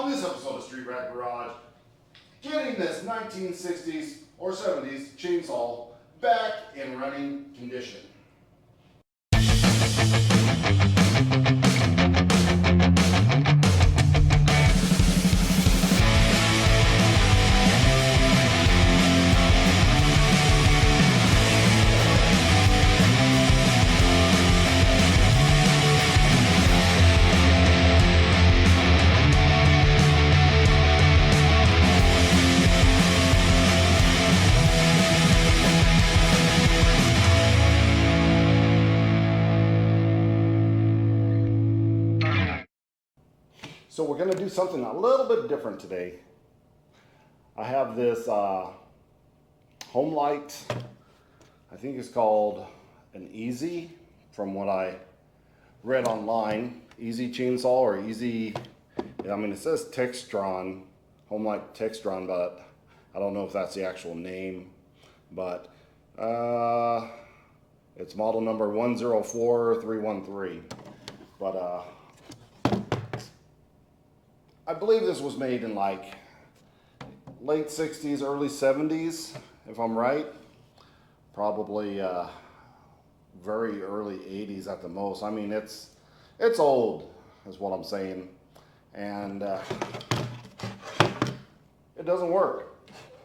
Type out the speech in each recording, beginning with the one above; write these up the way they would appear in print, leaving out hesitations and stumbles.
On this episode of Street Rat Garage, getting this 1960s or 70s chainsaw back in running condition. So we're going to do something a little bit different today. I have this Homelite, I think it's called an Easy, from what I read online. Easy chainsaw or Easy, I mean it says Textron, Homelite Textron, but I don't know if that's the actual name. But it's model number 104313. But I believe this was made in like late 60s, early 70s, if I'm right. Probably very early 80s at the most. I mean, it's old, is what I'm saying. And it doesn't work.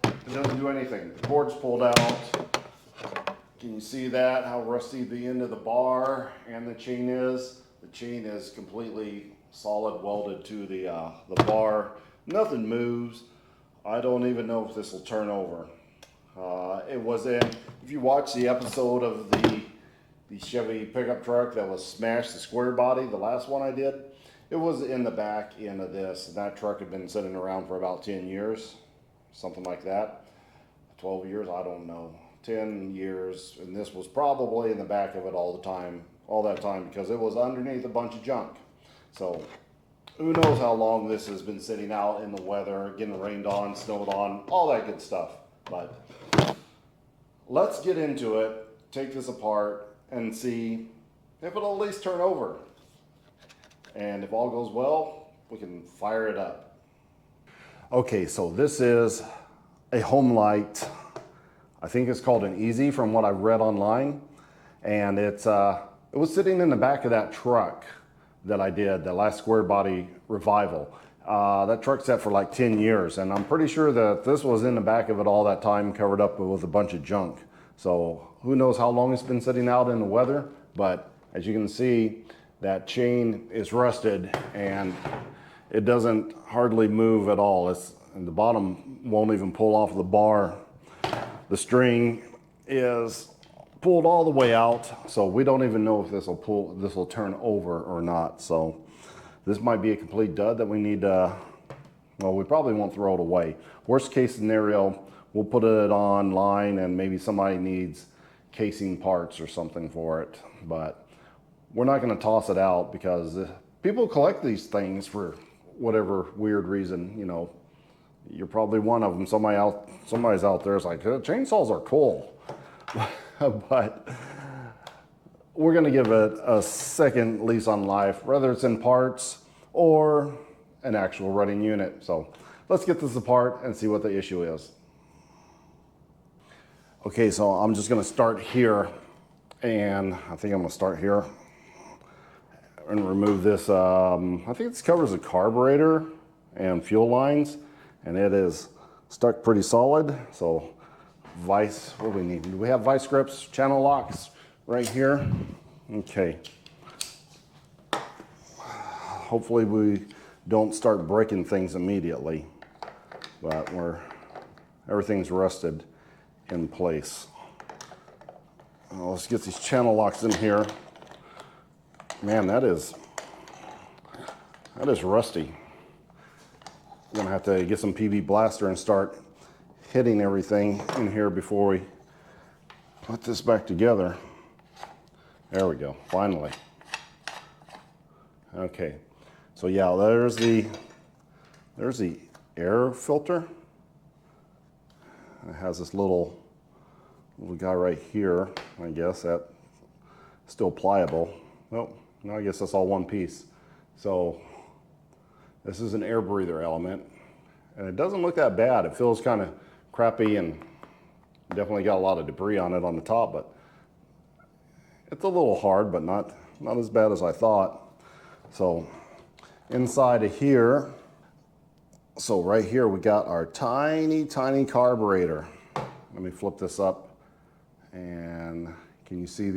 It doesn't do anything. The board's pulled out. Can you see that? How rusty the end of the bar and the chain is? The chain is completely solid welded to the bar. Nothing moves. I don't even know if this will turn over. It was in, if you watch the episode of the Chevy pickup truck that was smashed, the square body, the last one I did, it was in the back end of this. That truck had been sitting around for about 10 years, something like that. 12 years, I don't know. 10 years, and this was probably in the back of it all that time because it was underneath a bunch of junk. So who knows how long this has been sitting out in the weather, getting rained on, snowed on, all that good stuff. But let's get into it, take this apart, and see if it'll at least turn over. And if all goes well, we can fire it up. Okay, so this is a Homelite. I think it's called an Easy from what I've read online. And it was sitting in the back of that truck that I did, the last square body revival. That truck sat for like 10 years, and I'm pretty sure that this was in the back of it all that time, covered up with a bunch of junk. So who knows how long it's been sitting out in the weather, but as you can see, that chain is rusted and it doesn't hardly move at all. And the bottom won't even pull off the bar. The string is pulled all the way out, so we don't even know if this will turn over or not. So this might be a complete dud that we need to, well, we probably won't throw it away. Worst case scenario, we'll put it online and maybe somebody needs casing parts or something for it. But we're not going to toss it out because people collect these things for whatever weird reason. You know, you're probably one of them. Somebody's out there is like, chainsaws are cool. But we're going to give it a second lease on life, whether it's in parts or an actual running unit. So let's get this apart and see what the issue is. Okay, so I'm just going to start here, and I think I'm going to start here and remove this. I think this covers the carburetor and fuel lines, and it is stuck pretty solid. So vice, what do we need? Do we have vice grips, channel locks right here? Okay. Hopefully we don't start breaking things immediately, but everything's rusted in place. Let's get these channel locks in here. Man, that is rusty. I'm gonna have to get some PV blaster and start hitting everything in here before we put this back together. There we go, finally. Okay, so yeah, there's the air filter. It has this little guy right here, I guess, that's still pliable. Well, no, I guess that's all one piece. So This is an air breather element, and it doesn't look that bad. It feels kind of crappy and definitely got a lot of debris on it on the top, but it's a little hard, but not as bad as I thought. So inside of here, so right here we got our tiny carburetor. Let me flip this up, and can you see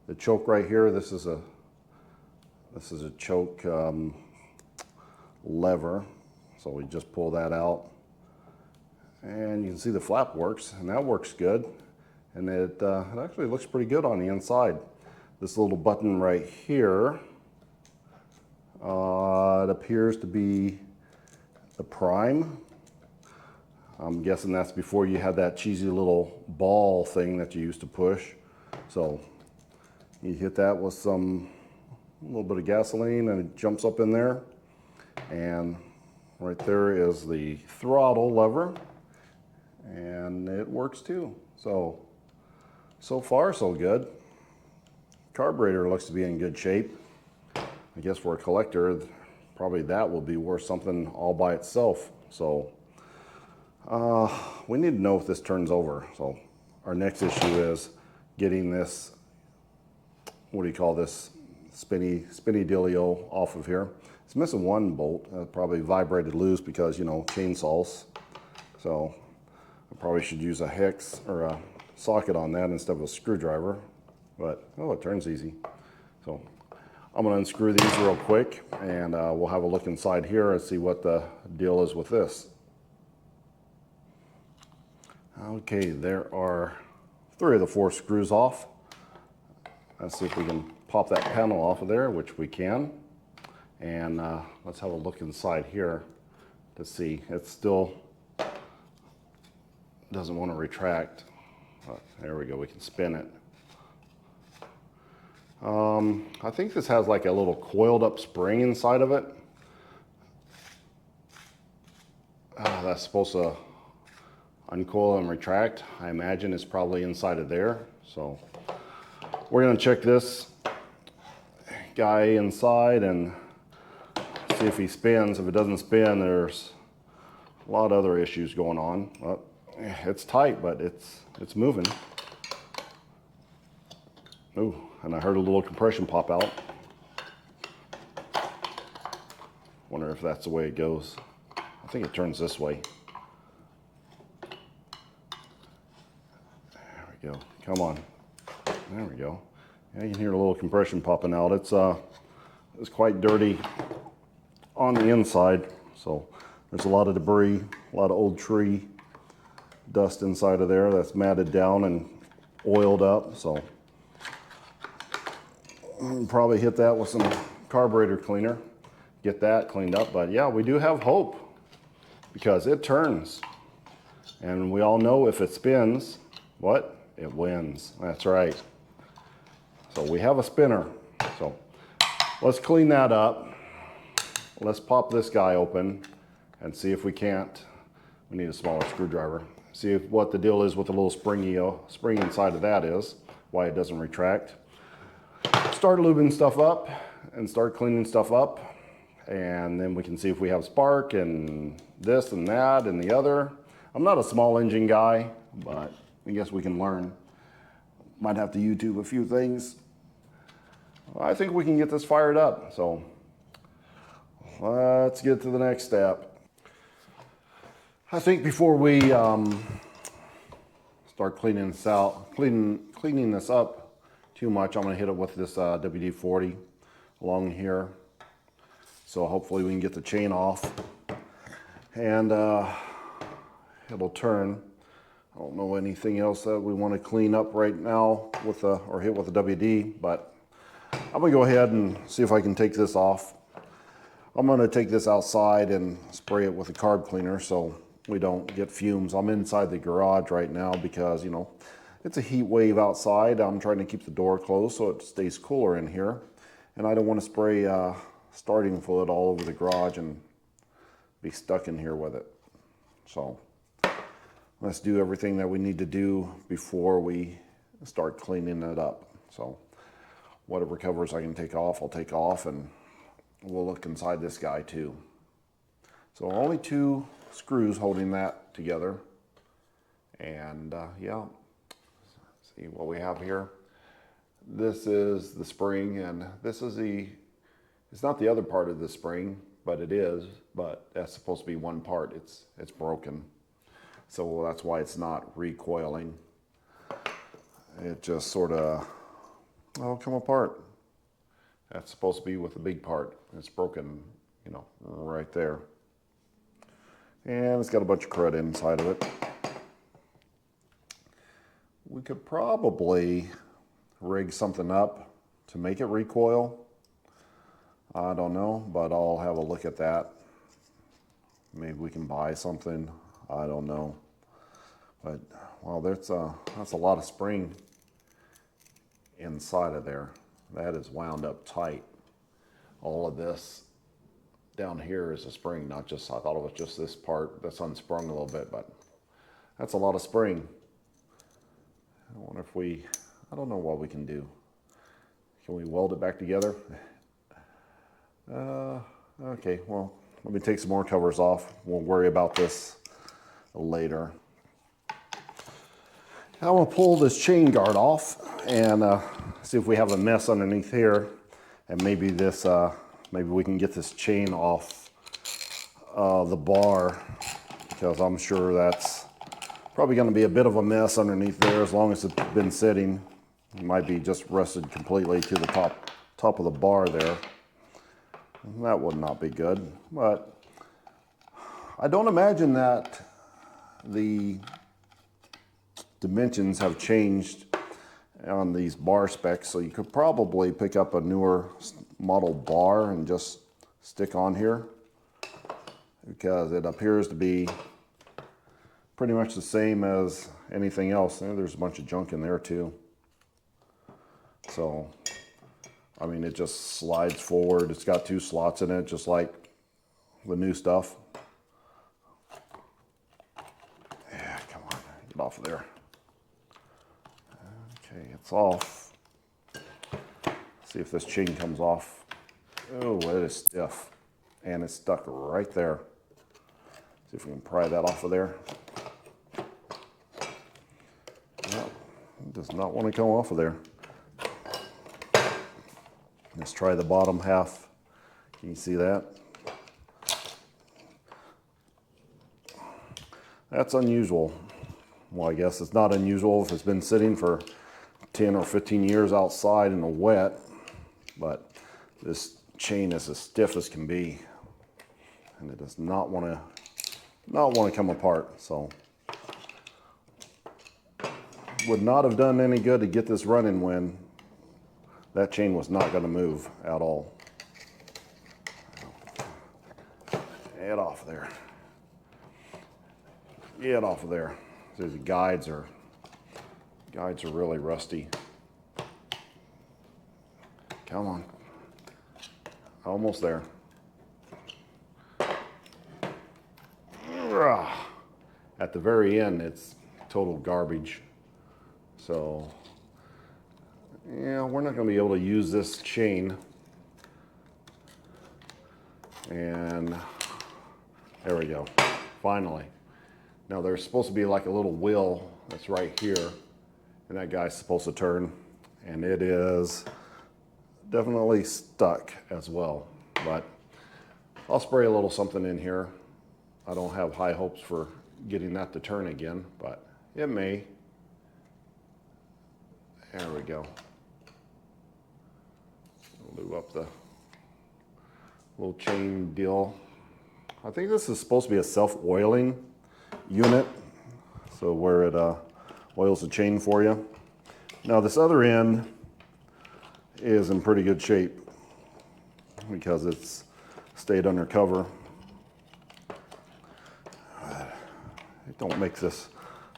the choke right here? This is a choke lever. So we just pull that out, and you can see the flap works, and that works good. And it actually looks pretty good on the inside. This little button right here, it appears to be the prime. I'm guessing that's before you had that cheesy little ball thing that you used to push. So you hit that with a little bit of gasoline, and it jumps up in there. And right there is the throttle lever, and it works too. So far so good. Carburetor looks to be in good shape. I guess for a collector, probably that will be worth something all by itself. So we need to know if this turns over. So our next issue is getting this, what do you call this, spinny dealio off of here. It's missing one bolt, probably vibrated loose because, you know, chainsaws. So I probably should use a hex or a socket on that instead of a screwdriver, but oh, it turns easy. So I'm gonna unscrew these real quick, and we'll have a look inside here and see what the deal is with this. Okay, there are 3 of the 4 screws off. Let's see if we can pop that panel off of there, which we can. And let's have a look inside here to see. It still doesn't want to retract. There we go, we can spin it. I think this has like a little coiled up spring inside of it. That's supposed to uncoil and retract. I imagine it's probably inside of there. So we're gonna check this guy inside and see if he spins. If it doesn't spin, there's a lot of other issues going on. Well, it's tight, but it's moving. Ooh, and I heard a little compression pop out. Wonder if that's the way it goes. I think it turns this way. There we go. Come on. There we go. Yeah, you can hear a little compression popping out. It's quite dirty on the inside. So there's a lot of debris, a lot of old tree dust inside of there that's matted down and oiled up. So I'll probably hit that with some carburetor cleaner, get that cleaned up. But yeah, we do have hope because it turns. And we all know if it spins, what? It wins. That's right. So we have a spinner. So let's clean that up. Let's pop this guy open and see if we can't. We need a smaller screwdriver. See what the deal is with the little spring inside of that is, why it doesn't retract. Start lubing stuff up and start cleaning stuff up, and then we can see if we have spark and this and that and the other. I'm not a small engine guy, but I guess we can learn. Might have to YouTube a few things. I think we can get this fired up, so let's get to the next step. I think before we start cleaning this out, cleaning this up too much, I'm gonna hit it with this WD-40 along here. So hopefully we can get the chain off and it'll turn. I don't know anything else that we want to clean up right now with or hit with the WD, but I'm gonna go ahead and see if I can take this off. I'm gonna take this outside and spray it with a carb cleaner so we don't get fumes. I'm inside the garage right now because, you know, it's a heat wave outside. I'm trying to keep the door closed so it stays cooler in here. And I don't want to spray starting fluid all over the garage and be stuck in here with it. So let's do everything that we need to do before we start cleaning it up. So whatever covers I can take off, I'll take off, and we'll look inside this guy too. So only 2 screws holding that together. And yeah, see what we have here. This is the spring, and this is it's not the other part of the spring, but it is, but that's supposed to be one part. It's broken. So that's why it's not recoiling. It just sort of, well, come apart. That's supposed to be with the big part. It's broken, you know, right there. And it's got a bunch of crud inside of it. We could probably rig something up to make it recoil. I don't know, but I'll have a look at that. Maybe we can buy something. I don't know. But, well, that's a lot of spring inside of there. That is wound up tight. All of this down here is a spring, not just, I thought it was just this part that's unsprung a little bit, but that's a lot of spring. I wonder if I don't know what we can do. Can we weld it back together? Okay, well, let me take some more covers off. We'll worry about this later. Now I'm gonna pull this chain guard off and see if we have a mess underneath here, and maybe maybe we can get this chain off the bar, because I'm sure that's probably going to be a bit of a mess underneath there as long as it's been sitting. It might be just rusted completely to the top of the bar there. That would not be good, but I don't imagine that the dimensions have changed on these bar specs, so you could probably pick up a newer model bar and just stick on here, because it appears to be pretty much the same as anything else. There's a bunch of junk in there too. So, I mean, it just slides forward. It's got 2 slots in it, just like the new stuff. Yeah, come on, get off of there. Okay, it's off. See if this chain comes off. Oh, it is stiff. And it's stuck right there. See if we can pry that off of there. No, it does not want to come off of there. Let's try the bottom half. Can you see that? That's unusual. Well, I guess it's not unusual if it's been sitting for 10 or 15 years outside in the wet, but this chain is as stiff as can be, and it does not want to come apart. So would not have done any good to get this running when that chain was not going to move at all. Get off there. Get off of there. See, the guides are really rusty. Come on. Almost there. At the very end, it's total garbage. So, yeah, we're not going to be able to use this chain. And there we go. Finally. Now there's supposed to be like a little wheel that's right here, and that guy's supposed to turn, and it is definitely stuck as well. But I'll spray a little something in here. I don't have high hopes for getting that to turn again, but it may. There we go. We'll do up the little chain deal. I think this is supposed to be a self-oiling unit, so where it oils the chain for you. Now this other end is in pretty good shape because it's stayed under cover.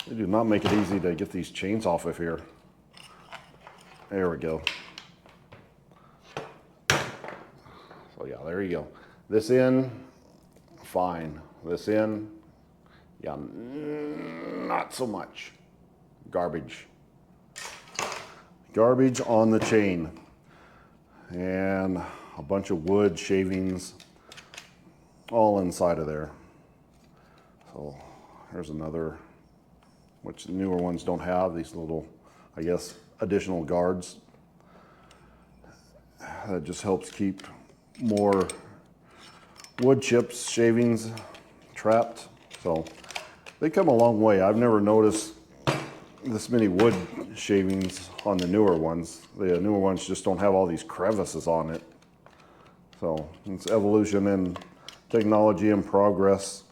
They do not make it easy to get these chains off of here. There we go. So yeah, there you go. This end, fine. This end, yeah, not so much. Garbage. Garbage on the chain. And a bunch of wood shavings all inside of there. So here's another, which the newer ones don't have, these little, I guess, additional guards. That just helps keep more wood chips, shavings trapped. So they come a long way. I've never noticed this many wood shavings on the newer ones. The newer ones just don't have all these crevices on it. So it's evolution and technology and progress.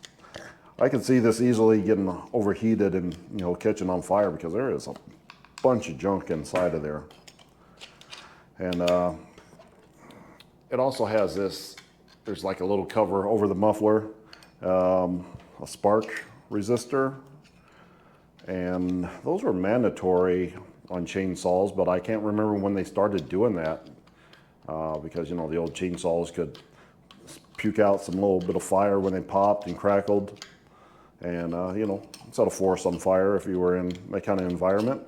I can see this easily getting overheated and, you know, catching on fire because there is a bunch of junk inside of there. And it also has this, there's like a little cover over the muffler, a spark resistor. And those were mandatory on chainsaws, but I can't remember when they started doing that because, you know, the old chainsaws could puke out some little bit of fire when they popped and crackled. And, you know, set a forest on fire if you were in that kind of environment.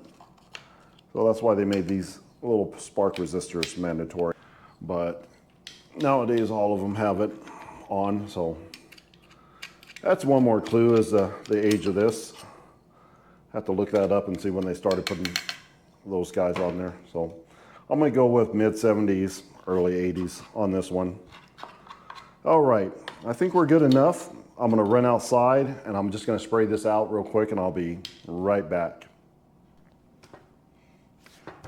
So that's why they made these little spark resistors mandatory. But nowadays, all of them have it on. So that's one more clue is the age of this. Have to look that up and see when they started putting those guys on there. So I'm gonna go with mid-70s, early 80s on this one. All right, I think we're good enough. I'm gonna run outside and I'm just gonna spray this out real quick and I'll be right back.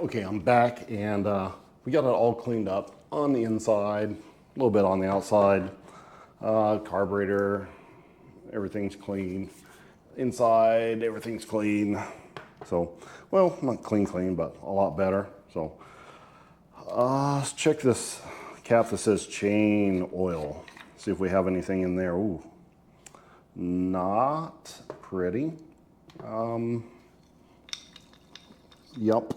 Okay, I'm back and we got it all cleaned up on the inside, a little bit on the outside. Carburetor, everything's clean. Inside, everything's clean. So, well, not clean, but a lot better. So, let's check this cap that says chain oil. See if we have anything in there. Ooh, not pretty. Yep.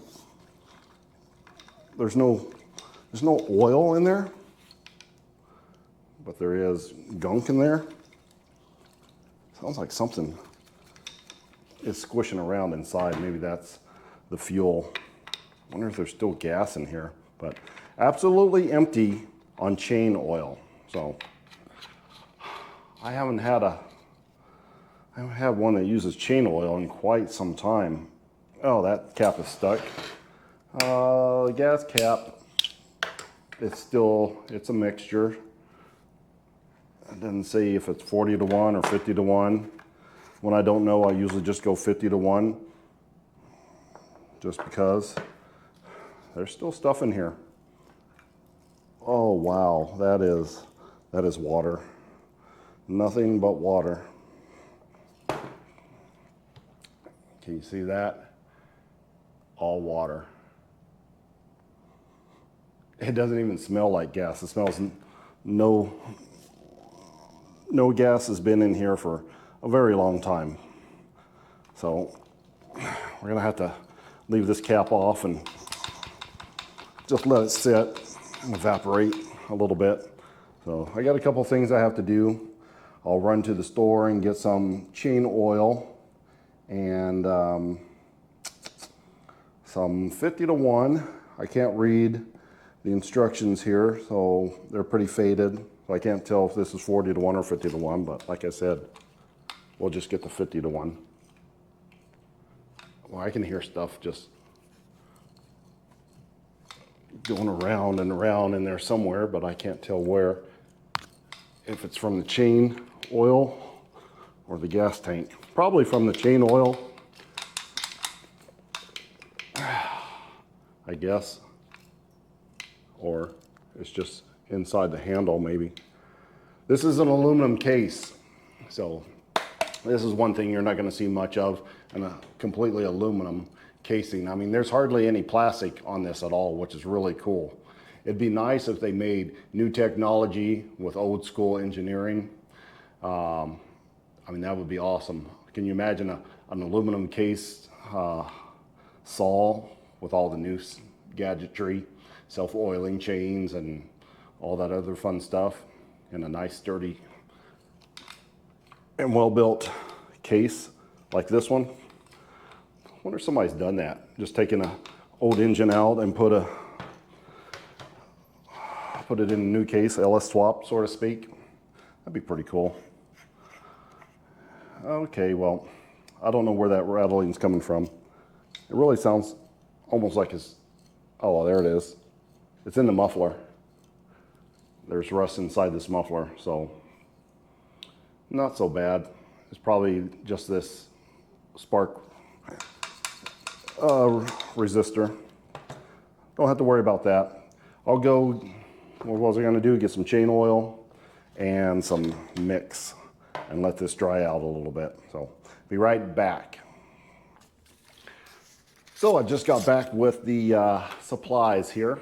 There's no oil in there, but there is gunk in there. Sounds like something is squishing around inside. Maybe that's the fuel. I wonder if there's still gas in here, but absolutely empty on chain oil. So I haven't had one that uses chain oil in quite some time. Oh, that cap is stuck. The gas cap, it's a mixture. It doesn't say if it's 40 to 1 or 50 to 1. When I don't know, I usually just go 50 to 1, just because there's still stuff in here. Oh wow, that is water. Nothing but water. Can you see that? All water. It doesn't even smell like gas. It smells no gas has been in here for a very long time. So we're gonna have to leave this cap off and just let it sit and evaporate a little bit. So I got a couple things I have to do. I'll run to the store and get some chain oil and some 50 to 1. I can't read the instructions here, so they're pretty faded. So I can't tell if this is 40 to 1 or 50 to 1, but like I said, we'll just get the 50 to 1. Well, I can hear stuff just going around and around in there somewhere, but I can't tell where. If it's from the chain oil or the gas tank. Probably from the chain oil, I guess. Or it's just inside the handle maybe. This is an aluminum case, so this is one thing you're not going to see much of, and a completely aluminum casing. I mean, there's hardly any plastic on this at all, which is really cool. It'd be nice if they made new technology with old school engineering. I mean, that would be awesome. Can you imagine an aluminum case saw with all the new gadgetry, self-oiling chains and all that other fun stuff, in a nice sturdy and well-built case like this one? I wonder if somebody's done that, just taken an old engine out and put it in a new case, LS swap, so to speak. That'd be pretty cool. Okay, well, I don't know where that rattling's coming from. It really sounds almost like it's, oh, there it is. It's in the muffler. There's rust inside this muffler, so not so bad. It's probably just this spark resistor. Don't have to worry about that. I'll go, what was I gonna do? Get some chain oil and some mix and let this dry out a little bit. So be right back. So I just got back with the supplies here,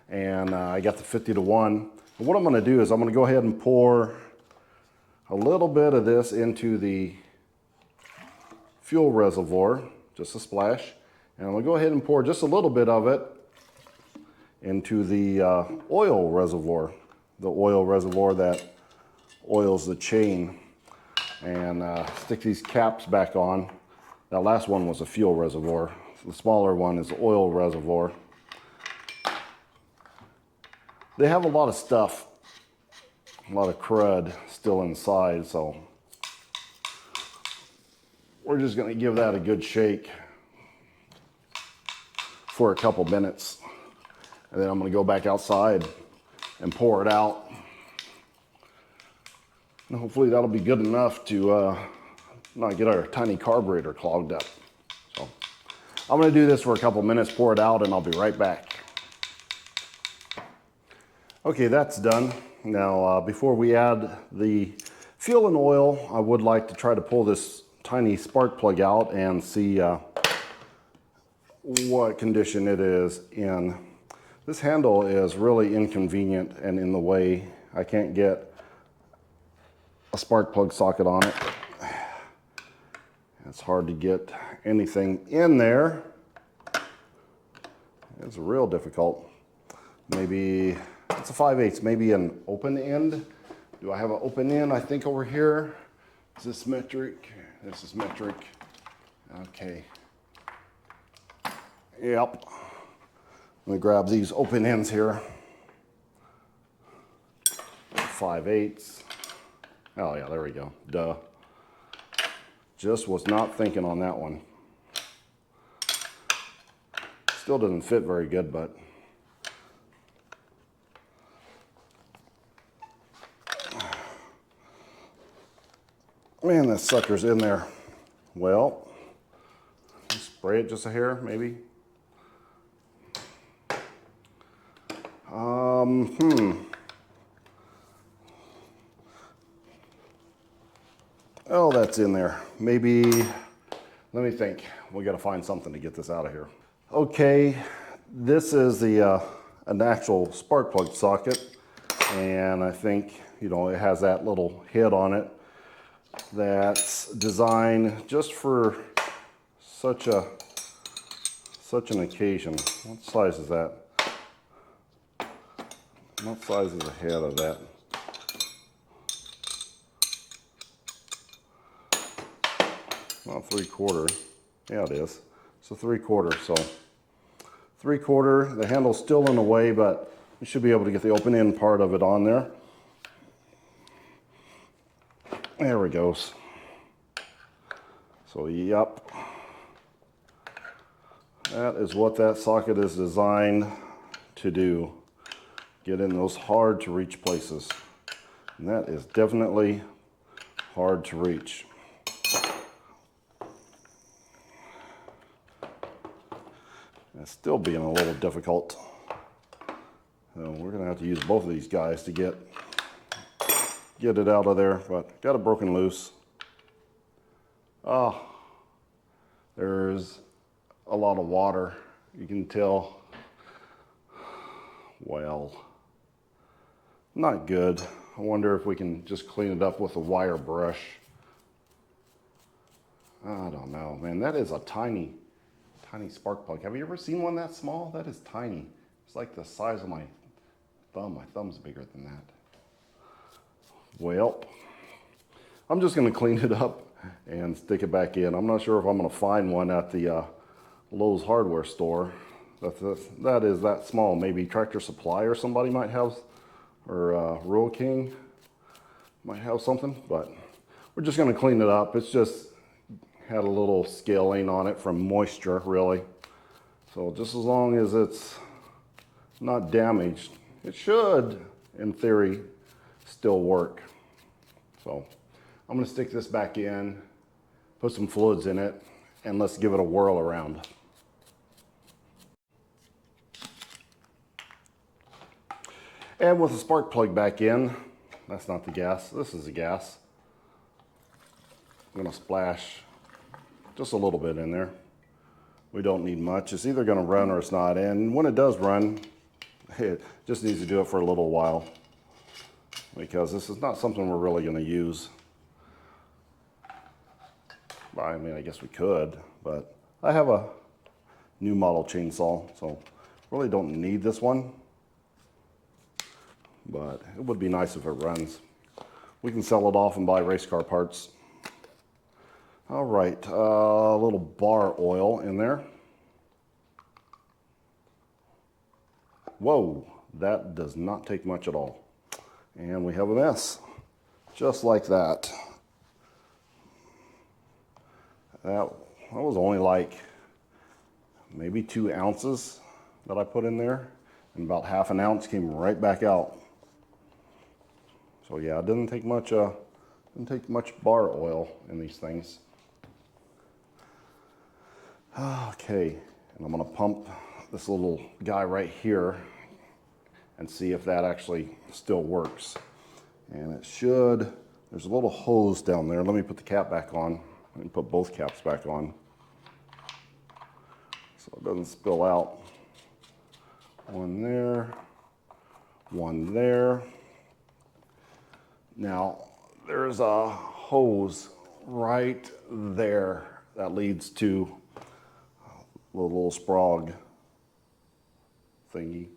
and I got the 50-to-1. And what I'm gonna do is I'm gonna go ahead and pour a little bit of this into the fuel reservoir, just a splash. And I'm gonna go ahead and pour just a little bit of it into the oil reservoir, that oils the chain, and stick these caps back on. That last one was a fuel reservoir. The smaller one is the oil reservoir. They have a lot of stuff, a lot of crud still inside, so we're just gonna give that a good shake for a couple minutes. And then I'm gonna go back outside and pour it out. And hopefully that'll be good enough to not get our tiny carburetor clogged up. So I'm gonna do this for a couple minutes, pour it out, and I'll be right back. Okay, that's done. Now, before we add the fuel and oil, I would like to try to pull this tiny spark plug out and see what condition it is in. This handle is really inconvenient and in the way. I can't get a spark plug socket on it. It's hard to get anything in there. It's real difficult. Maybe it's a 5/8, maybe an open end. Do I have an open end? I think over here. Is this metric? This is metric. Okay. Yep. Let me grab these open ends here. 5/8. Oh yeah, there we go. Duh. Just was not thinking on that one. Still doesn't fit very good, but man, that sucker's in there. Well, spray it just a hair, maybe. Oh, that's in there. Maybe, let me think. We got to find something to get this out of here. Okay, this is the an actual spark plug socket, and I think, you know, it has that little head on it that's designed just for such an occasion. What size is that? What size is the head of that? Not 3/4. Yeah, it is. It's a 3/4. So 3/4. The handle's still in the way, but you should be able to get the open end part of it on there. There it goes. So, yep. That is what that socket is designed to do. Get in those hard to reach places. And that is definitely hard to reach. It's still being a little difficult. So we're gonna have to use both of these guys to get it out of there, but got it broken loose. Oh, there's a lot of water. You can tell. Well, not good. I wonder if we can just clean it up with a wire brush. I don't know, man. That is a tiny spark plug. Have you ever seen one that small? That is tiny. It's like the size of my thumb. My thumb's bigger than that. Well, I'm just gonna clean it up and stick it back in. I'm not sure if I'm gonna find one at the Lowe's hardware store. That is that small. Maybe Tractor Supply or somebody might have, or Rural King. might have something, but we're just gonna clean it up. It's just had a little scaling on it from moisture, really. So just as long as it's not damaged, it should, in theory, still work. So I'm gonna stick this back in, put some fluids in it, and let's give it a whirl around. And with the spark plug back in, that's not the gas, this is the gas. I'm gonna splash just a little bit in there. We don't need much. It's either gonna run or it's not. And when it does run, it just needs to do it for a little while, because this is not something we're really gonna use. Well, I mean, I guess we could, but I have a new model chainsaw, so really don't need this one. But it would be nice if it runs. We can sell it off and buy race car parts. All right, a little bar oil in there. Whoa, that does not take much at all. And we have a mess, just like that. That was only like maybe 2 ounces that I put in there, and about ½ an ounce came right back out. So yeah, it didn't take much bar oil in these things. Okay, and I'm gonna pump this little guy right here and see if that actually still works. And it should. There's a little hose down there. Let me put the cap back on and put both caps back on so it doesn't spill out. One there, one there. Now, there's a hose right there that leads to the little sprog thingy.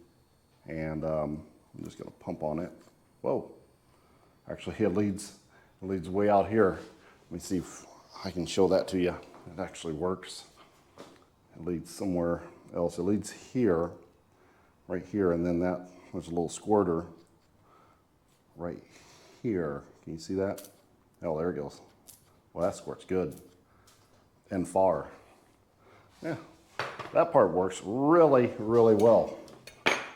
And I'm just gonna pump on it. Whoa, actually it leads way out here. Let me see if I can show that to you. It actually works. It leads somewhere else. It leads here, right here, and then there's a little squirter right here. Can you see that? Oh, there it goes. Well, that squirts good and far. Yeah, that part works really, really well.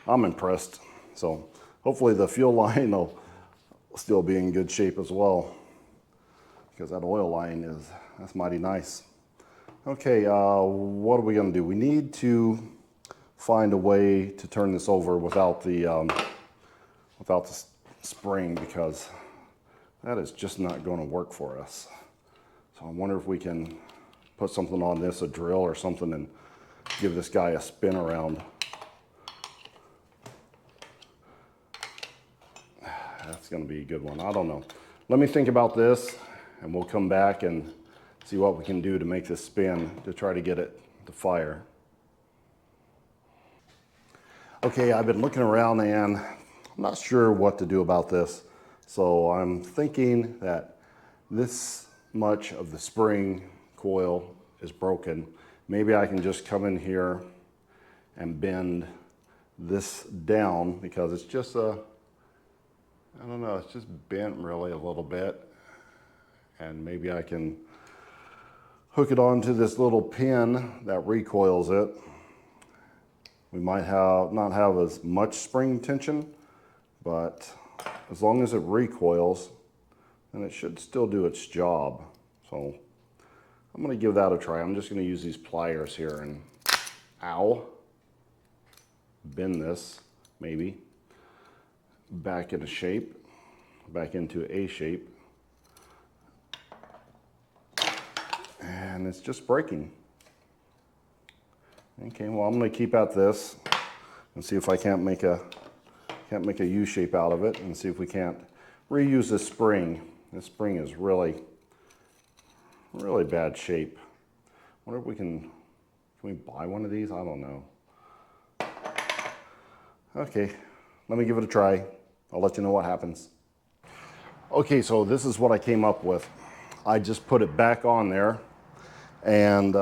I'm impressed. So hopefully the fuel line will still be in good shape as well, because that oil line that's mighty nice. Okay, what are we gonna do? We need to find a way to turn this over without the spring, because that is just not gonna work for us. So I wonder if we can put something on this, a drill or something, and give this guy a spin around. That's gonna be a good one. I don't know. Let me think about this, and we'll come back and see what we can do to make this spin to try to get it to fire. Okay, I've been looking around and I'm not sure what to do about this. So I'm thinking that this much of the spring coil is broken. Maybe I can just come in here and bend this down, because it's just I don't know, it's just bent really a little bit. And maybe I can hook it onto this little pin that recoils it. We might not have as much spring tension, but as long as it recoils, then it should still do its job. So I'm gonna give that a try. I'm just gonna use these pliers here and, ow, bend this, maybe, back into shape, back into a shape. And it's just breaking. Okay, well, I'm gonna keep at this and see if I can't make a U shape out of it, and see if we can't reuse this spring. This spring is really bad shape. I wonder if can we buy one of these? I don't know. Okay, let me give it a try. I'll let you know what happens. Okay, so this is what I came up with. I just put it back on there, and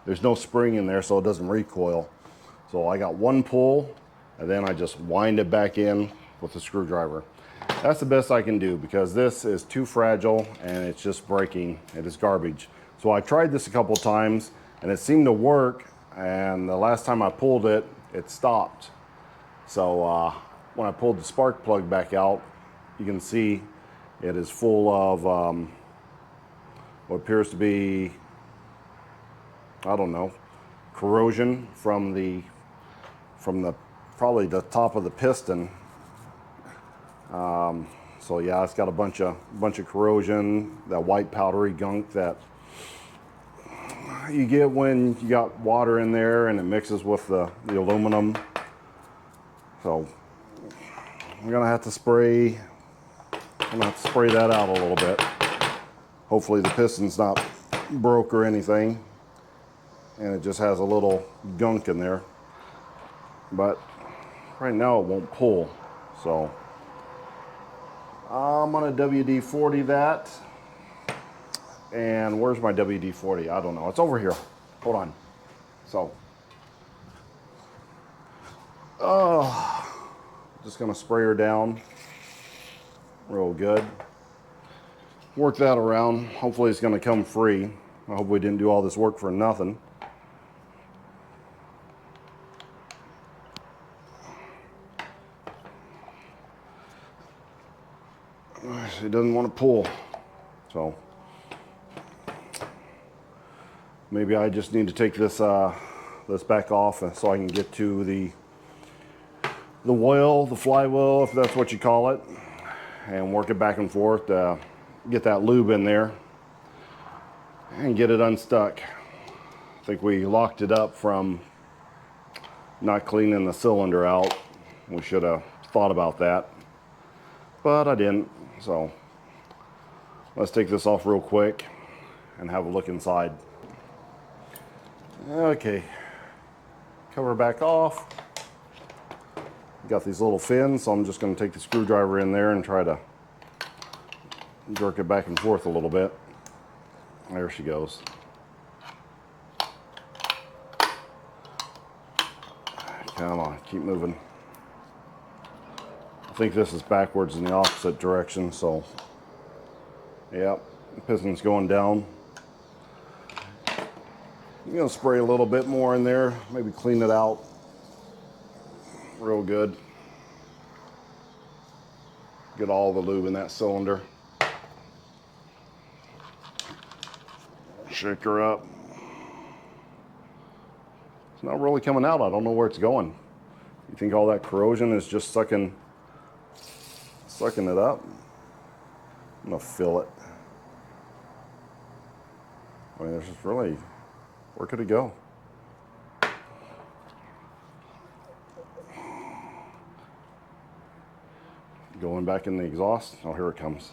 there's no spring in there, so it doesn't recoil. So I got one pull, and then I just wind it back in with a screwdriver. That's the best I can do because this is too fragile and it's just breaking. It is garbage. So I tried this a couple times and it seemed to work, and the last time I pulled it, it stopped. So when I pulled the spark plug back out, you can see it is full of what appears to be, I don't know, corrosion from the probably the top of the piston. So yeah, it's got a bunch of corrosion, that white powdery gunk that you get when you got water in there and it mixes with the aluminum. So I'm gonna have to spray that out a little bit. Hopefully the piston's not broke or anything, and it just has a little gunk in there. But right now it won't pull, so I'm gonna WD-40 that. And where's my WD-40? I don't know. It's over here. Hold on. So, just gonna spray her down real good. Work that around. Hopefully it's gonna come free. I hope we didn't do all this work for nothing. It doesn't want to pull, so maybe I just need to take this this back off so I can get to the wheel, the flywheel, if that's what you call it, and work it back and forth to get that lube in there and get it unstuck. I think we locked it up from not cleaning the cylinder out. We should have thought about that, but I didn't. So let's take this off real quick and have a look inside. Okay, cover back off. Got these little fins, so I'm just going to take the screwdriver in there and try to jerk it back and forth a little bit. There she goes. Come on, keep moving. I think this is backwards in the opposite direction, so yep, the piston's going down. I'm gonna spray a little bit more in there, maybe clean it out real good. Get all the lube in that cylinder. Shake her up. It's not really coming out. I don't know where it's going. You think all that corrosion is just sucking it up? I'm gonna fill it. I mean, there's just really, where could it go? Going back in the exhaust. Oh, here it comes.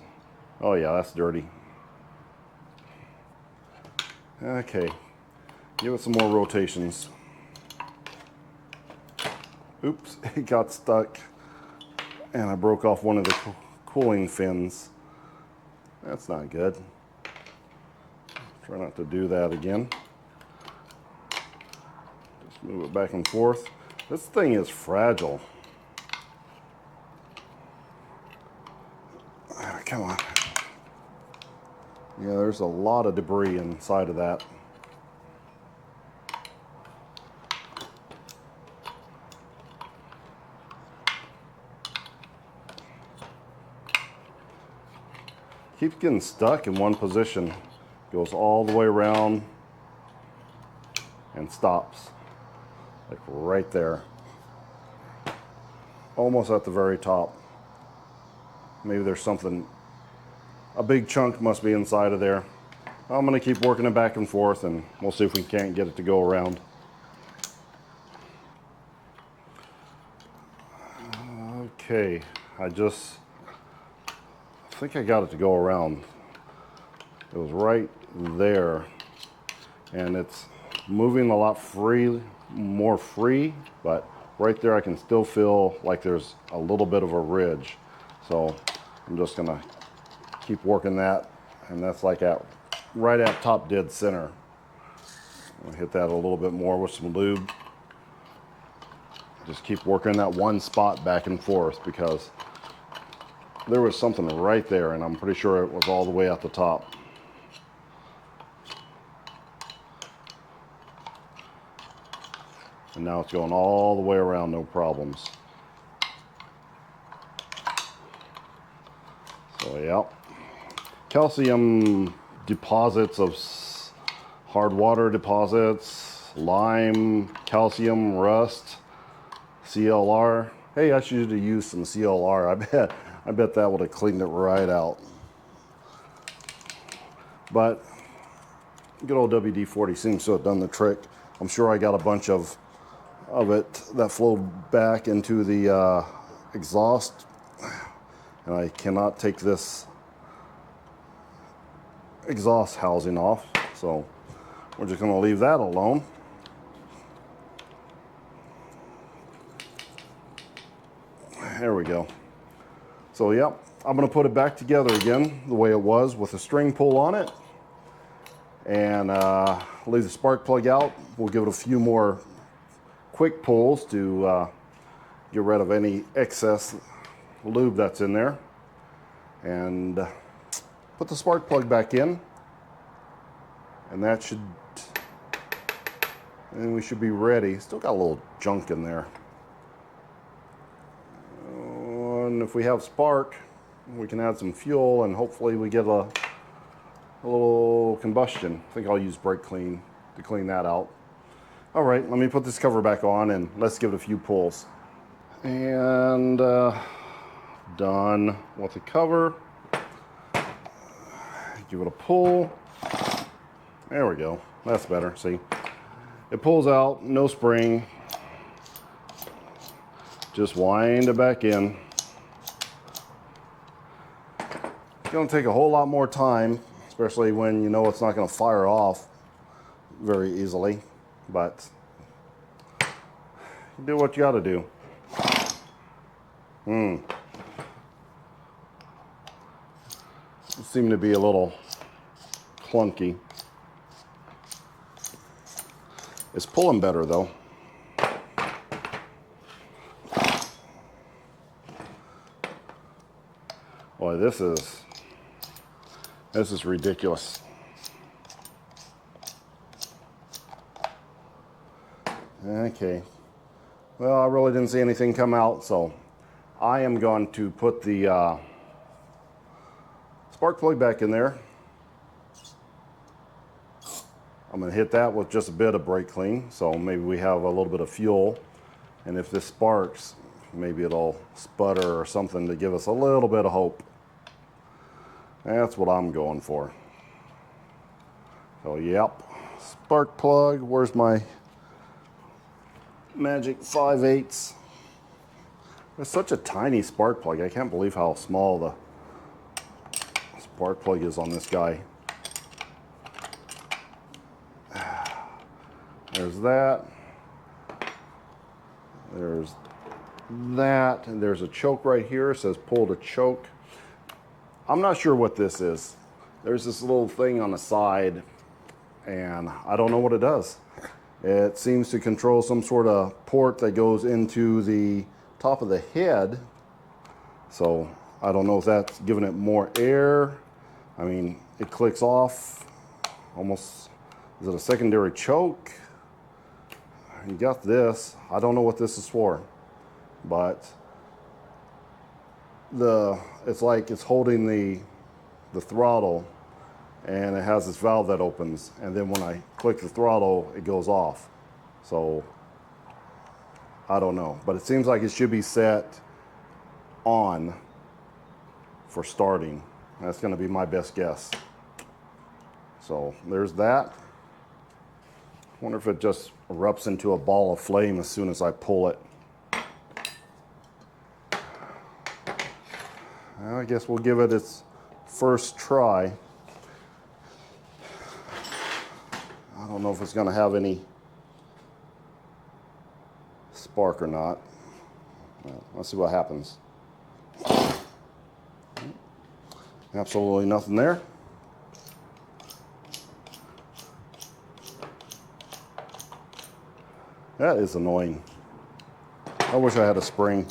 Oh yeah, that's dirty. Okay, give it some more rotations. Oops, it got stuck and I broke off one of the cooling fins. That's not good. Try not to do that again. Just move it back and forth. This thing is fragile. Come on. Yeah, there's a lot of debris inside of that. Keeps getting stuck in one position. Goes all the way around and stops. Like right there. Almost at the very top. Maybe there's something, a big chunk must be inside of there. I'm gonna keep working it back and forth and we'll see if we can't get it to go around. Okay, I think I got it to go around. It was right there and it's moving a lot more free, but right there I can still feel like there's a little bit of a ridge. So I'm just gonna keep working that, and that's like right at top dead center. I'll hit that a little bit more with some lube. Just keep working that one spot back and forth because there was something right there, and I'm pretty sure it was all the way at the top. And now it's going all the way around, no problems. So yeah, calcium deposits of hard water deposits, lime, calcium, rust, CLR. Hey, I should have used some CLR. I bet that would have cleaned it right out. But good old WD-40 seems to have done the trick. I'm sure I got a bunch of it that flowed back into the exhaust, and I cannot take this exhaust housing off, so we're just going to leave that alone. There we go. So yep, I'm going to put it back together again the way it was with a string pull on it, and leave the spark plug out. We'll give it a few more quick pulls to get rid of any excess lube that's in there, and put the spark plug back in, and we should be ready. Still got a little junk in there. And if we have spark, we can add some fuel, and hopefully we get a little combustion. I think I'll use brake clean to clean that out. All right, let me put this cover back on and let's give it a few pulls. And done with the cover. Give it a pull. There we go. That's better. See, it pulls out, no spring. Just wind it back in. It's going to take a whole lot more time, especially when you know it's not going to fire off very easily. But you do what you got to do. It seemed to be a little clunky. It's pulling better though. Boy, this is ridiculous. Okay. Well, I really didn't see anything come out, so I am going to put the spark plug back in there. I'm going to hit that with just a bit of brake clean, so maybe we have a little bit of fuel, and if this sparks, maybe it'll sputter or something to give us a little bit of hope. That's what I'm going for. So yep, spark plug. Where's my magic 5/8? It's such a tiny spark plug. I can't believe how small the spark plug is on this guy. There's that. There's that. And there's a choke right here. It says pull to choke. I'm not sure what this is. There's this little thing on the side, and I don't know what it does. It seems to control some sort of port that goes into the top of the head. So I don't know if that's giving it more air. I mean, it clicks off almost. Is it a secondary choke? You got this. I don't know what this is for, but it's like it's holding the throttle, and it has this valve that opens, and then when I click the throttle, it goes off. So I don't know, but it seems like it should be set on for starting. That's going to be my best guess. So there's that. Wonder if it just erupts into a ball of flame as soon as I pull it. I guess we'll give it its first try. I don't know if it's going to have any spark or not. Let's see what happens. Absolutely nothing there. That is annoying. I wish I had a spring.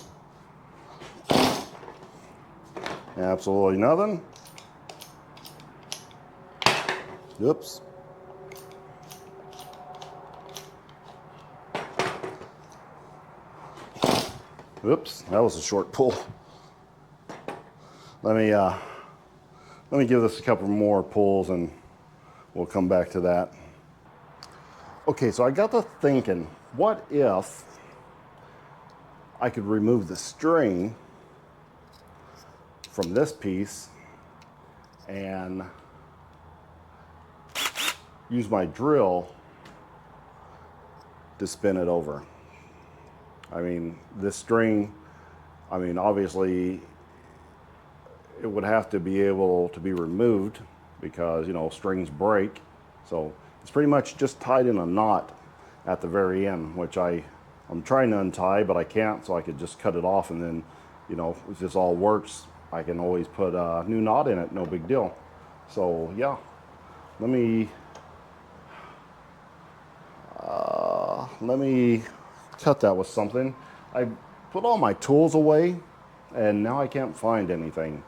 Absolutely nothing. Oops. Oops, that was a short pull. Let me give this a couple more pulls and we'll come back to that. Okay, so I got to thinking, what if I could remove the string from this piece and use my drill to spin it over. I mean, this string, I mean, obviously it would have to be able to be removed because, you know, strings break. So it's pretty much just tied in a knot at the very end, which I'm trying to untie, but I can't, so I could just cut it off, and then, you know, if this all works, I can always put a new knot in it, no big deal. So yeah, let me cut that with something. I put all my tools away and now I can't find anything.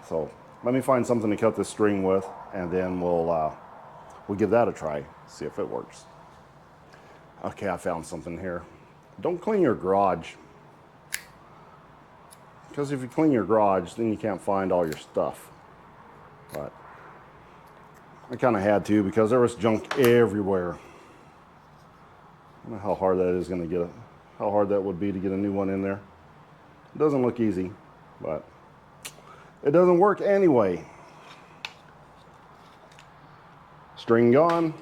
So let me find something to cut this string with, and then we'll give that a try, see if it works. Okay, I found something here. Don't clean your garage, because if you clean your garage, then you can't find all your stuff. But I kind of had to, because there was junk everywhere. I don't know how hard that is going to get, how hard that would be to get a new one in there. It doesn't look easy, but it doesn't work anyway. String gone.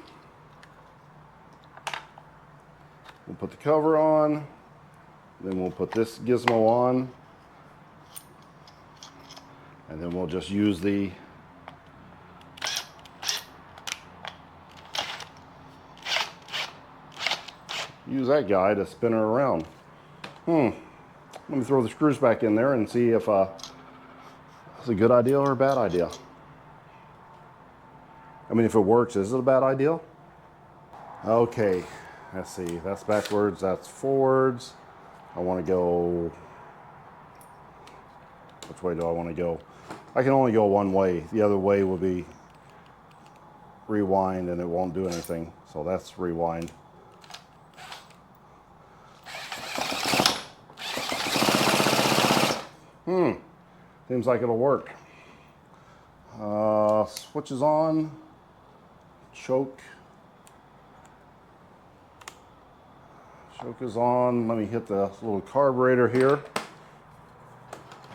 We'll put the cover on. Then we'll put this gizmo on. And then we'll just use that guy to spin her around. Let me throw the screws back in there and see if it's a good idea or a bad idea. I mean, if it works, is it a bad idea? Okay, let's see. That's backwards, that's forwards. I want to go... Which way do I want to go? I can only go one way. The other way will be rewind, and it won't do anything. So that's rewind. Seems like it'll work. Switch is on. Choke. Choke is on. Let me hit the little carburetor here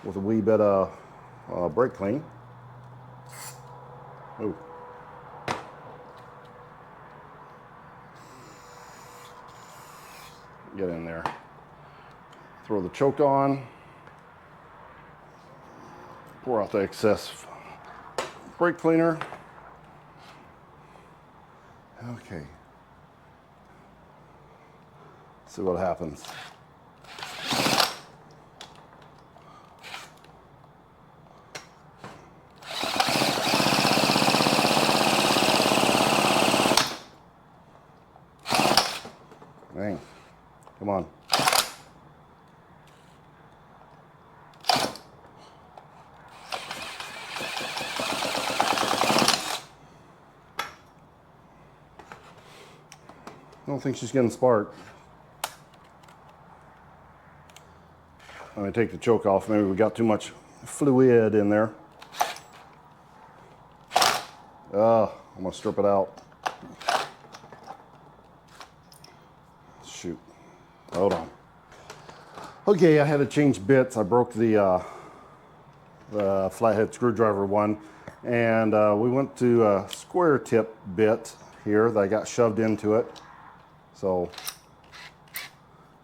with a wee bit of brake clean. Oh. Get in there. Throw the choke on. Pour out the excess brake cleaner. Okay. See what happens. Dang. Come on. I don't think she's getting spark. I'm going to take the choke off. Maybe we got too much fluid in there. I'm going to strip it out. Shoot. Hold on. Okay, I had to change bits. I broke the flathead screwdriver one, and we went to a square tip bit here that I got shoved into it. So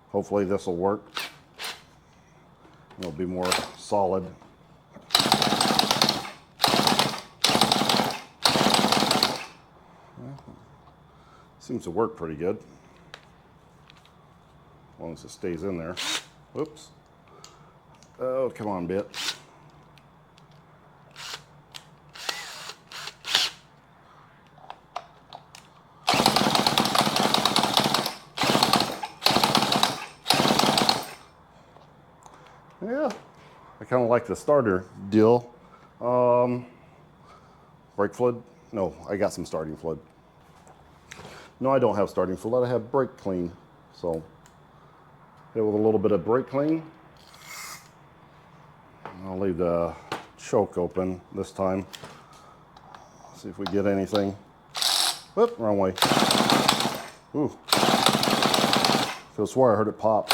hopefully this will work. It'll be more solid. Seems to work pretty good, as long as it stays in there. Whoops. Oh, come on, bit. Yeah, I kind of like the starter deal. Brake fluid? No, I got some starting fluid. No, I don't have starting fluid. I have brake clean. So, hit it with a little bit of brake clean. I'll leave the choke open this time. See if we get anything. Whoop, wrong way. Ooh. I could swear I heard it pop.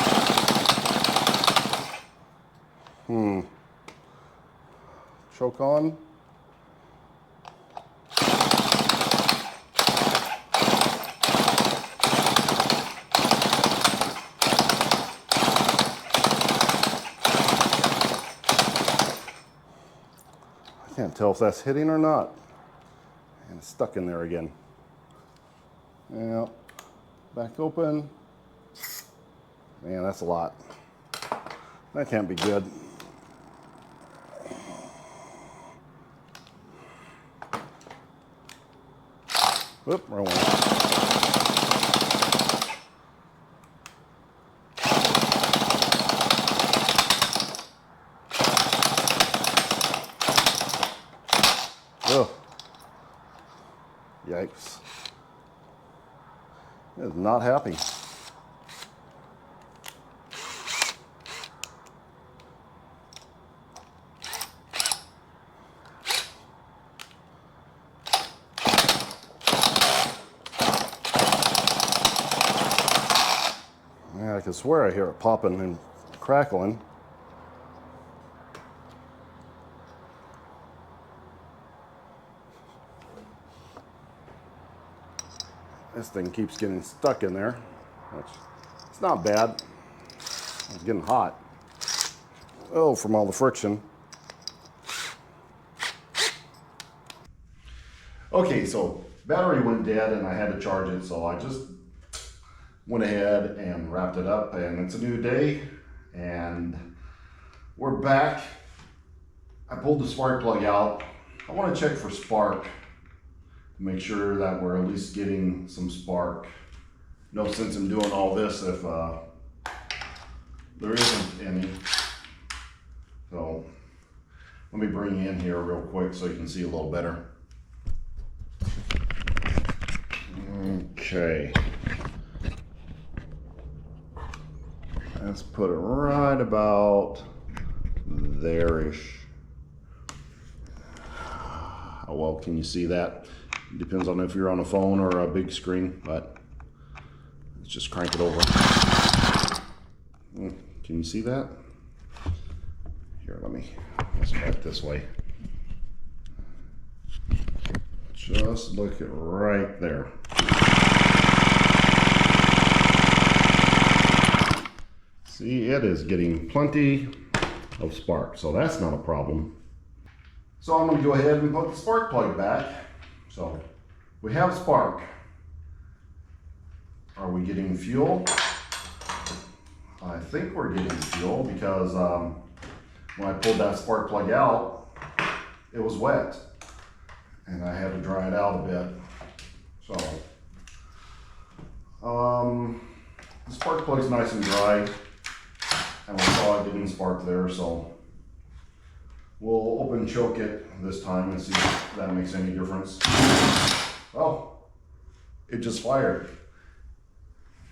Choke on. I can't tell if that's hitting or not. And it's stuck in there again. Yeah. Back open. Man, that's a lot. That can't be good. Whoop, wrong one. Ugh. Yikes. It is not happy. Yeah, I can swear I hear it popping and crackling. This thing keeps getting stuck in there. It's not bad. It's getting hot. Oh, from all the friction. Okay, so battery went dead and I had to charge it, so I just went ahead and wrapped it up, and it's a new day and we're back. I pulled the spark plug out. I want to check for spark. Make sure that we're at least getting some spark. No sense in doing all this if there isn't any. So let me bring you in here real quick so you can see a little better. Okay. Let's put it right about there-ish. How well can you see that? Depends on if you're on a phone or a big screen, but let's just crank it over. Can you see that? Here, let's try it this way. Just look at right there. See, it is getting plenty of spark, so that's not a problem. So I'm going to go ahead and put the spark plug back. So we have spark. Are we getting fuel? I think we're getting fuel because when I pulled that spark plug out, it was wet and I had to dry it out a bit. So the spark plug's nice and dry, and we saw it didn't spark there, so we'll open choke it this time and see if that makes any difference. Oh, it just fired.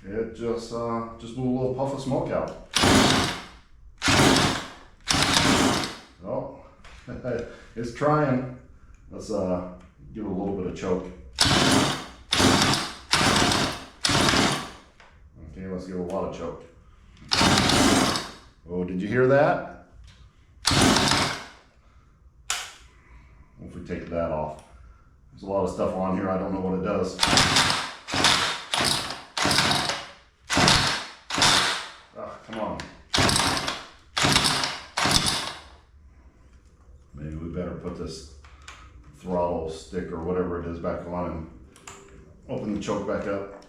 It just blew a little puff of smoke out. Oh, it's trying. Let's give it a little bit of choke. Okay, let's give it a lot of choke. Oh, did you hear that? If we take that off. There's a lot of stuff on here, I don't know what it does. Oh, come on. Maybe we better put this throttle stick or whatever it is back on and open the choke back up.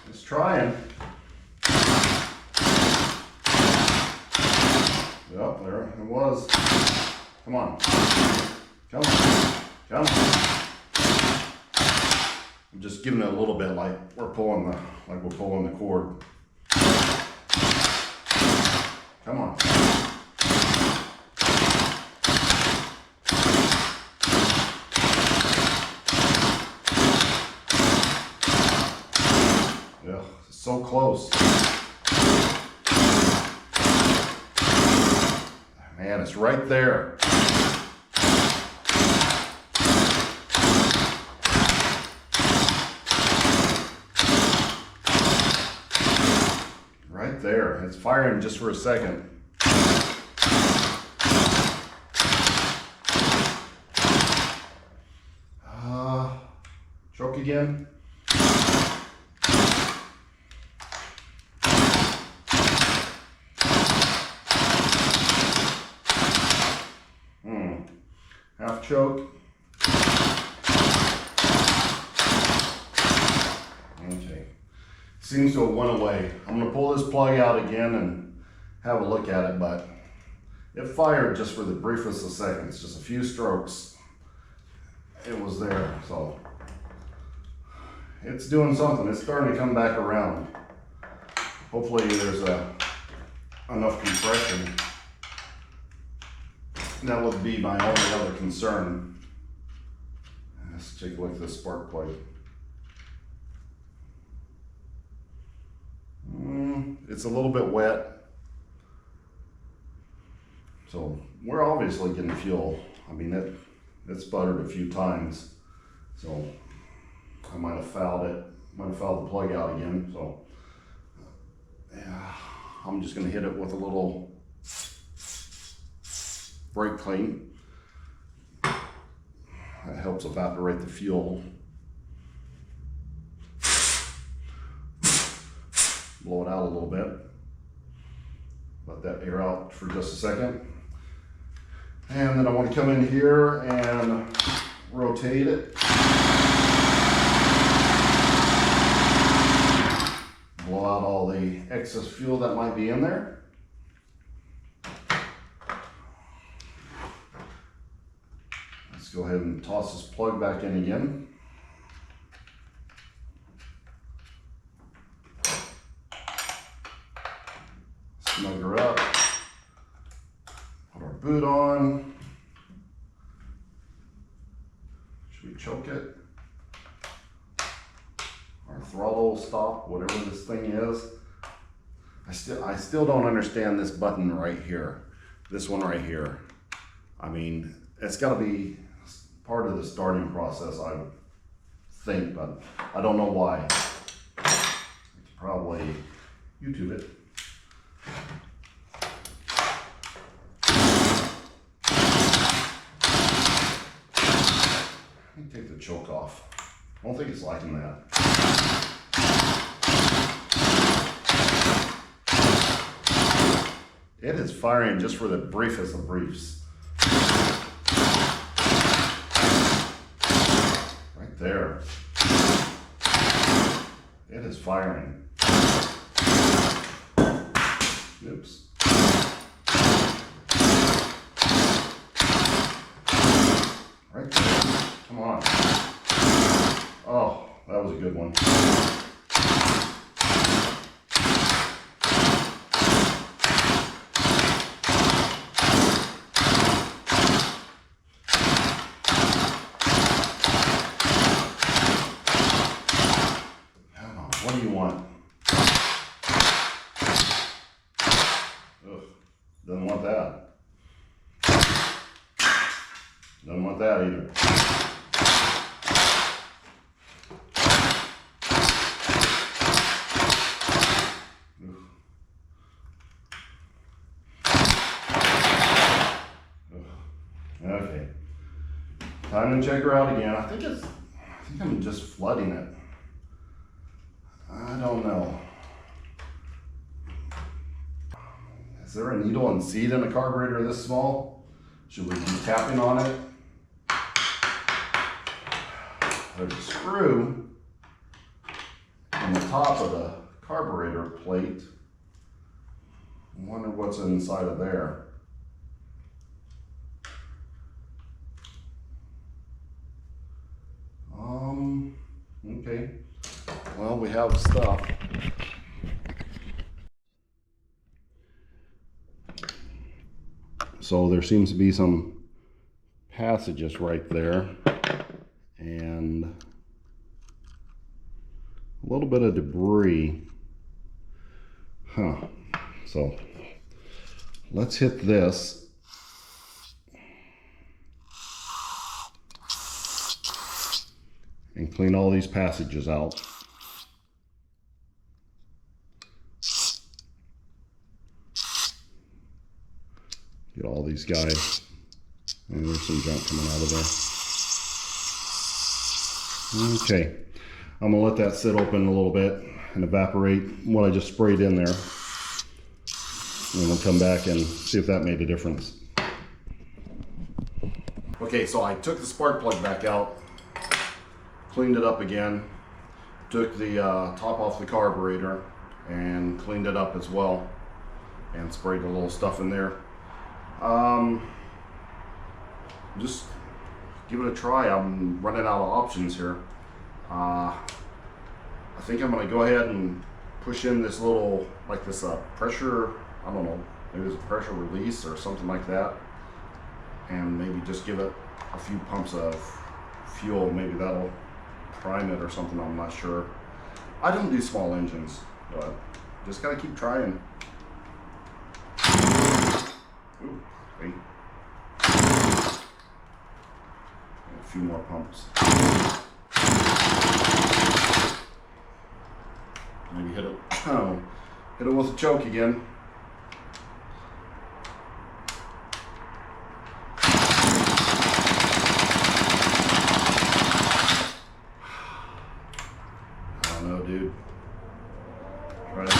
It's trying. Yep, there it was. Come on. Come on. Come on. I'm just giving it a little bit like we're pulling the cord. so close. Man, it's right there. Right there. It's firing just for a second. Choke again. Half choke. Okay. Seems to have went away. I'm going to pull this plug out again and have a look at it, but it fired just for the briefest of seconds, just a few strokes. It was there, so it's doing something. It's starting to come back around. Hopefully there's enough compression. That would be my only other concern. Let's take a look at this spark plug. It's a little bit wet. So we're obviously getting fuel. I mean, it sputtered a few times. So I might have fouled it. Might have fouled the plug out again. So yeah, I'm just gonna hit it with a little brake clean. That helps evaporate the fuel. Blow it out a little bit. Let that air out for just a second. And then I want to come in here and rotate it. Blow out all the excess fuel that might be in there. Let's go ahead and toss this plug back in again. Snug her up. Put our boot on. Should we choke it? Our throttle stop, whatever this thing is. I still don't understand this button right here. This one right here. I mean, it's got to be part of the starting process, I would think, but I don't know why. I could probably YouTube it. Let me take the choke off. I don't think it's liking that. It is firing just for the briefest of briefs. Right there. It is firing. Oops. Right there. Come on. Oh, that was a good one. What do you want? Ugh, doesn't want that. Doesn't want that either. Okay. Time to check her out again. I think I'm just flooding it. I don't know. Is there a needle and seed in a carburetor this small? Should we be tapping on it? There's a screw on the top of the carburetor plate. I wonder what's inside of there. Okay. Well, we have stuff. So there seems to be some passages right there and a little bit of debris. So let's hit this. And clean all these passages out. Get all these guys. And there's some junk coming out of there. Okay, I'm gonna let that sit open a little bit and evaporate what I just sprayed in there. And we'll come back and see if that made a difference. Okay, so I took the spark plug back out, cleaned it up again, took the top off the carburetor and cleaned it up as well, and sprayed a little stuff in there. Just give it a try. I'm running out of options here. I think I'm gonna go ahead and push in this little, like this pressure, I don't know, maybe it's a pressure release or something like that, and maybe just give it a few pumps of fuel. Maybe that'll prime it or something, I'm not sure. I don't do small engines, but just gotta keep trying. Ooh, wait. A few more pumps. Maybe hit it, hit it with a choke again. I don't know, dude. Try it.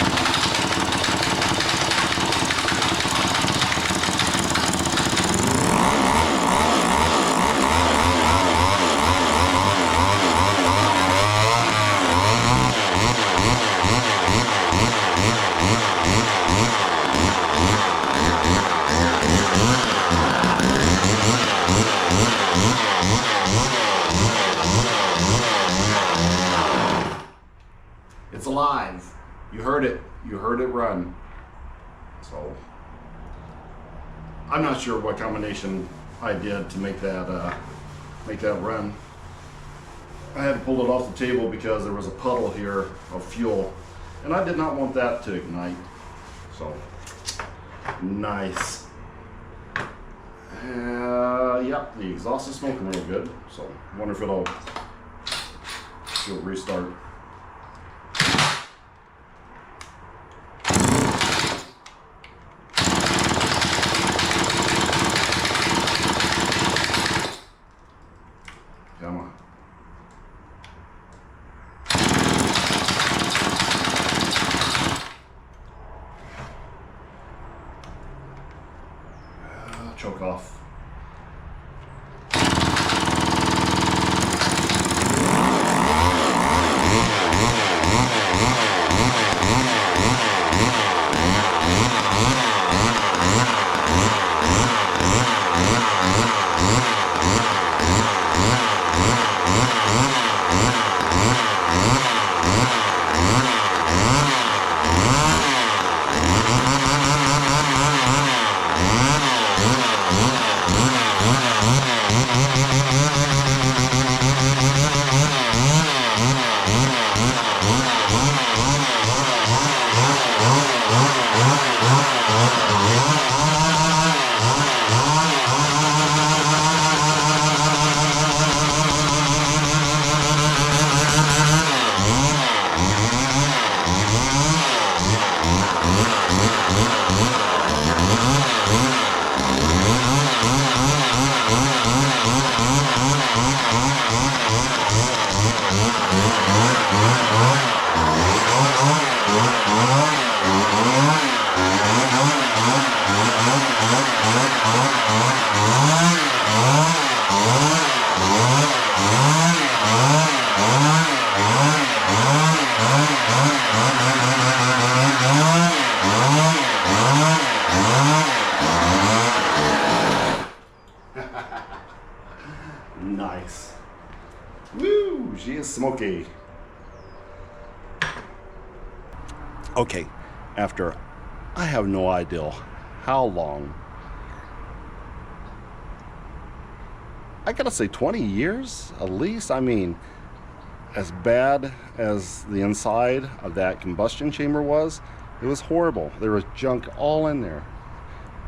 It's alive. You heard it. You heard it run. So I'm not sure what combination I did to make that run. I had to pull it off the table because there was a puddle here of fuel, and I did not want that to ignite. So nice. Yep, the exhaust is smoking real good. So I wonder if it'll restart. Come on. Choke off. Nice. Woo, she is smoky. Okay, after I have no idea how long, I gotta say 20 years at least. I mean, as bad as the inside of that combustion chamber was, It was horrible. There was junk all in there.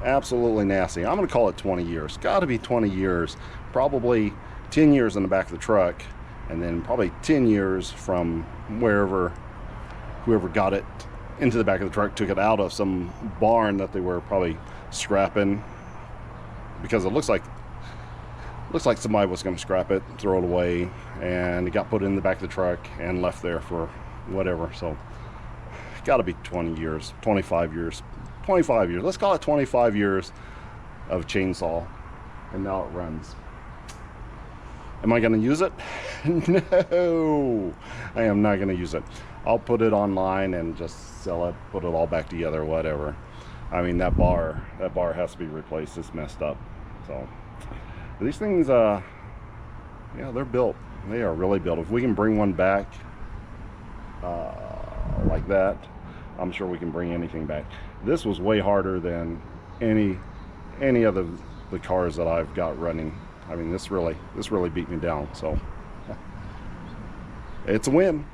Absolutely nasty. I'm going to call it 20 years. Got to be 20 years. Probably 10 years in the back of the truck, and then probably 10 years from whoever got it into the back of the truck, took it out of some barn that they were probably scrapping, because it looks like somebody was going to scrap it, throw it away, and it got put in the back of the truck and left there for whatever. So got to be 20 years, 25 years. 25 years. Let's call it 25 years of chainsaw, and now it runs. Am I going to use it? No, I am not going to use it. I'll put it online and just sell it, put it all back together, whatever. I mean, that bar has to be replaced. It's messed up. So these things, yeah, they're built. They are really built. If we can bring one back like that, I'm sure we can bring anything back. This was way harder than any of the cars that I've got running. I mean, this really beat me down. So it's a win.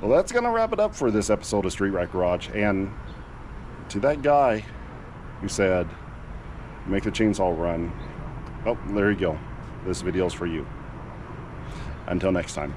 Well, that's gonna wrap it up for this episode of Street Rat Garage. And to that guy who said, make the chainsaw run, oh, there you go. This video's for you. Until next time.